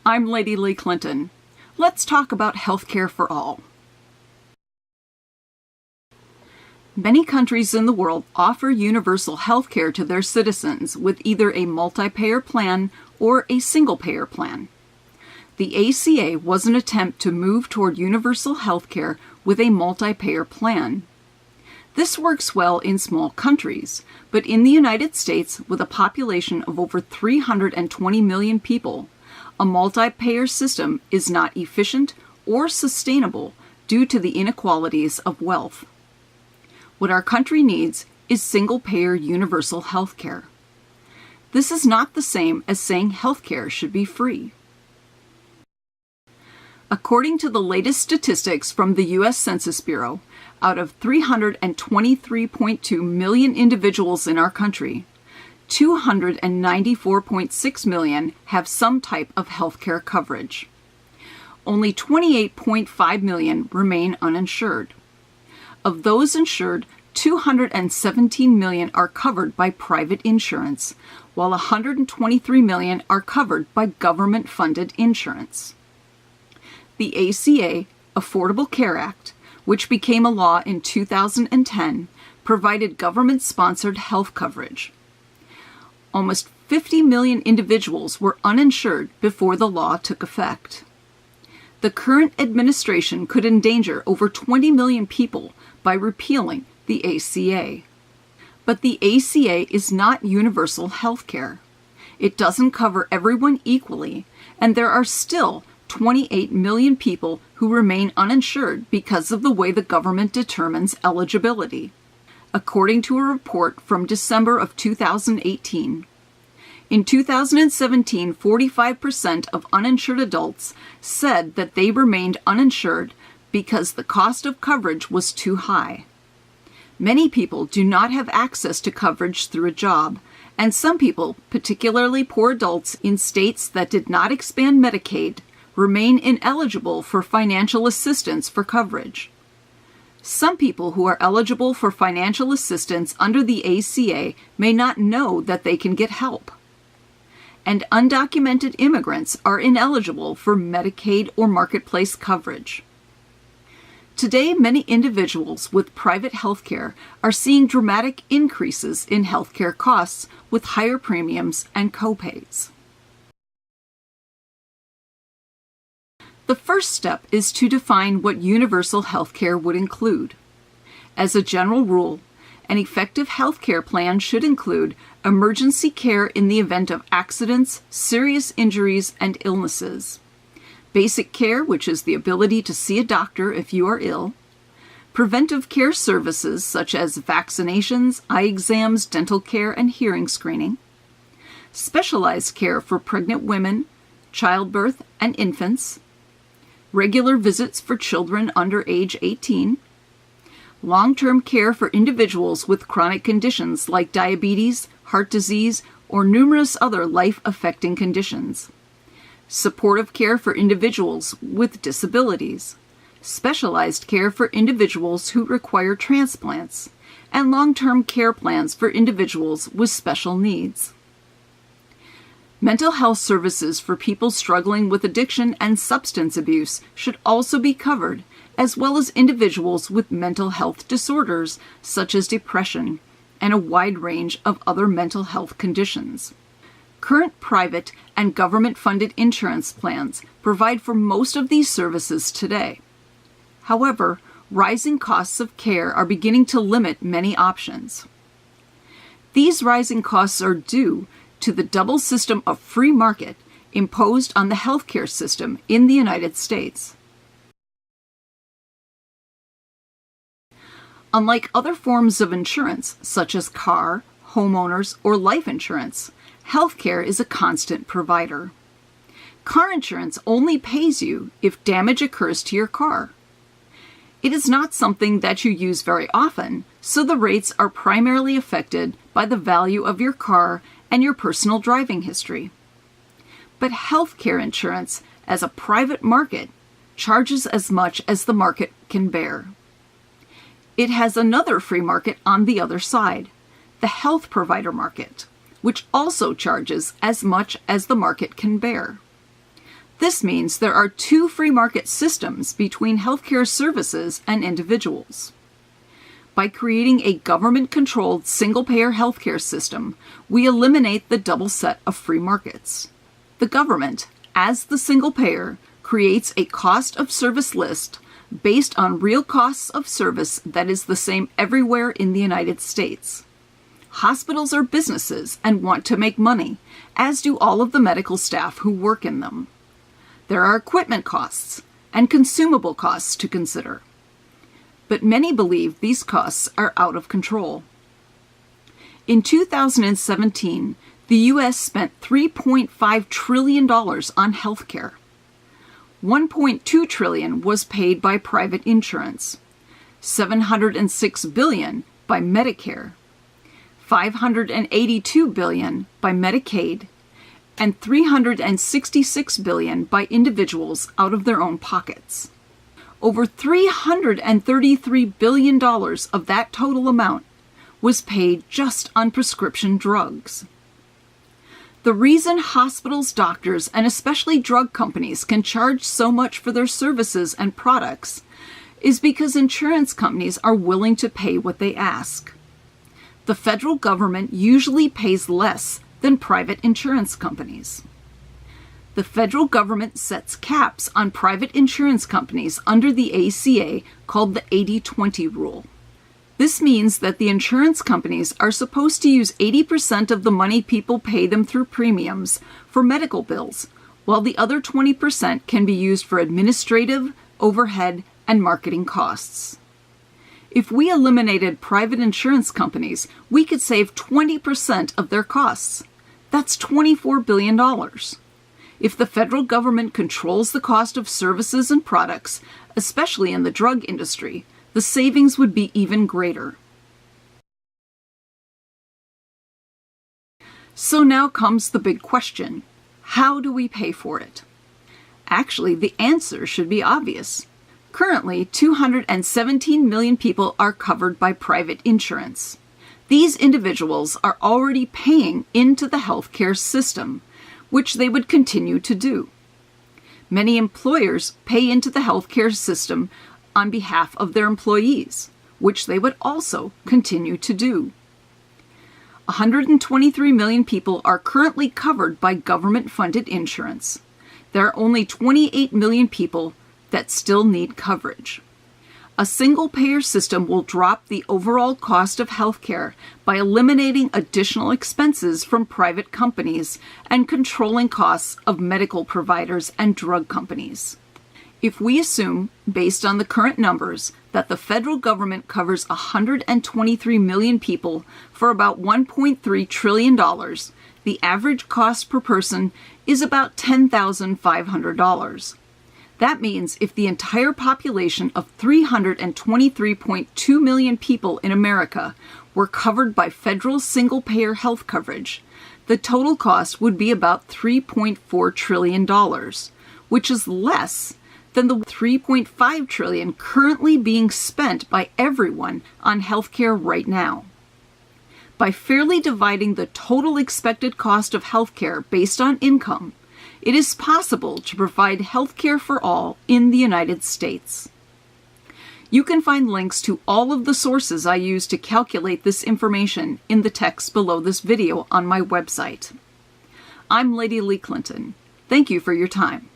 I'm Lady Lee Clinton. Let's talk about healthcare for all. Many countries in the world offer universal healthcare to their citizens with either a multi-payer plan or a single-payer plan. The ACA was an attempt to move toward universal healthcare with a multi-payer plan. This works well in small countries, but in the United States, with a population of over 320 million people, a multi-payer system is not efficient or sustainable due to the inequalities of wealth. What our country needs is single-payer universal health care. This is not the same as saying health care should be free. According to the latest statistics from the U.S. Census Bureau, out of 323.2 million individuals in our country, 294.6 million have some type of health care coverage. Only 28.5 million remain uninsured. Of those insured, 217 million are covered by private insurance, while 123 million are covered by government-funded insurance. The ACA, Affordable Care Act, which became a law in 2010, provided government-sponsored health coverage. Almost 50 million individuals were uninsured before the law took effect. The current administration could endanger over 20 million people by repealing the ACA. But the ACA is not universal health care. It doesn't cover everyone equally, and there are still 28 million people who remain uninsured because of the way the government determines eligibility, according to a report from December of 2018. In 2017, 45% of uninsured adults said that they remained uninsured because the cost of coverage was too high. Many people do not have access to coverage through a job, and some people, particularly poor adults in states that did not expand Medicaid, remain ineligible for financial assistance for coverage. Some people who are eligible for financial assistance under the ACA may not know that they can get help. And undocumented immigrants are ineligible for Medicaid or Marketplace coverage. Today, many individuals with private health care are seeing dramatic increases in health care costs with higher premiums and copays. The first step is to define what universal health care would include. As a general rule, an effective health care plan should include emergency care in the event of accidents, serious injuries, and illnesses, basic care, which is the ability to see a doctor if you are ill, preventive care services such as vaccinations, eye exams, dental care, and hearing screening, specialized care for pregnant women, childbirth, and infants, regular visits for children under age 18, long-term care for individuals with chronic conditions like diabetes, heart disease, or numerous other life-affecting conditions, supportive care for individuals with disabilities, specialized care for individuals who require transplants, and long-term care plans for individuals with special needs. Mental health services for people struggling with addiction and substance abuse should also be covered, as well as individuals with mental health disorders such as depression and a wide range of other mental health conditions. Current private and government-funded insurance plans provide for most of these services today. However, rising costs of care are beginning to limit many options. These rising costs are due to the double system of free market imposed on the healthcare system in the United States. Unlike other forms of insurance, such as car, homeowners, or life insurance, healthcare is a constant provider. Car insurance only pays you if damage occurs to your car. It is not something that you use very often, so the rates are primarily affected by the value of your car and your personal driving history. But healthcare insurance, as a private market, charges as much as the market can bear. It has another free market on the other side, the health provider market, which also charges as much as the market can bear. This means there are two free market systems between healthcare services and individuals. By creating a government-controlled single-payer healthcare system, we eliminate the double set of free markets. The government, as the single payer, creates a cost of service list based on real costs of service that is the same everywhere in the United States. Hospitals are businesses and want to make money, as do all of the medical staff who work in them. There are equipment costs and consumable costs to consider. But many believe these costs are out of control. In 2017, the U.S. spent $3.5 trillion on healthcare. $1.2 trillion was paid by private insurance, $706 billion by Medicare, $582 billion by Medicaid, and $366 billion by individuals out of their own pockets. Over $333 billion of that total amount was paid just on prescription drugs. The reason hospitals, doctors, and especially drug companies can charge so much for their services and products is because insurance companies are willing to pay what they ask. The federal government usually pays less than private insurance companies. The federal government sets caps on private insurance companies under the ACA called the 80-20 rule. This means that the insurance companies are supposed to use 80% of the money people pay them through premiums for medical bills, while the other 20% can be used for administrative, overhead, and marketing costs. If we eliminated private insurance companies, we could save 20% of their costs. That's $24 billion. If the federal government controls the cost of services and products, especially in the drug industry, the savings would be even greater. So now comes the big question. How do we pay for it? Actually, the answer should be obvious. Currently, 217 million people are covered by private insurance. These individuals are already paying into the healthcare system, which they would continue to do. Many employers pay into the healthcare system on behalf of their employees, which they would also continue to do. 123 million people are currently covered by government-funded insurance. There are only 28 million people that still need coverage. A single-payer system will drop the overall cost of healthcare by eliminating additional expenses from private companies and controlling costs of medical providers and drug companies. If we assume, based on the current numbers, that the federal government covers 123 million people for about $1.3 trillion, the average cost per person is about $10,500. That means if the entire population of 323.2 million people in America were covered by federal single-payer health coverage, the total cost would be about $3.4 trillion, which is less than the $3.5 trillion currently being spent by everyone on healthcare right now. By fairly dividing the total expected cost of healthcare based on income, it is possible to provide healthcare for all in the United States. You can find links to all of the sources I use to calculate this information in the text below this video on my website. I'm Lady Lee Clinton. Thank you for your time.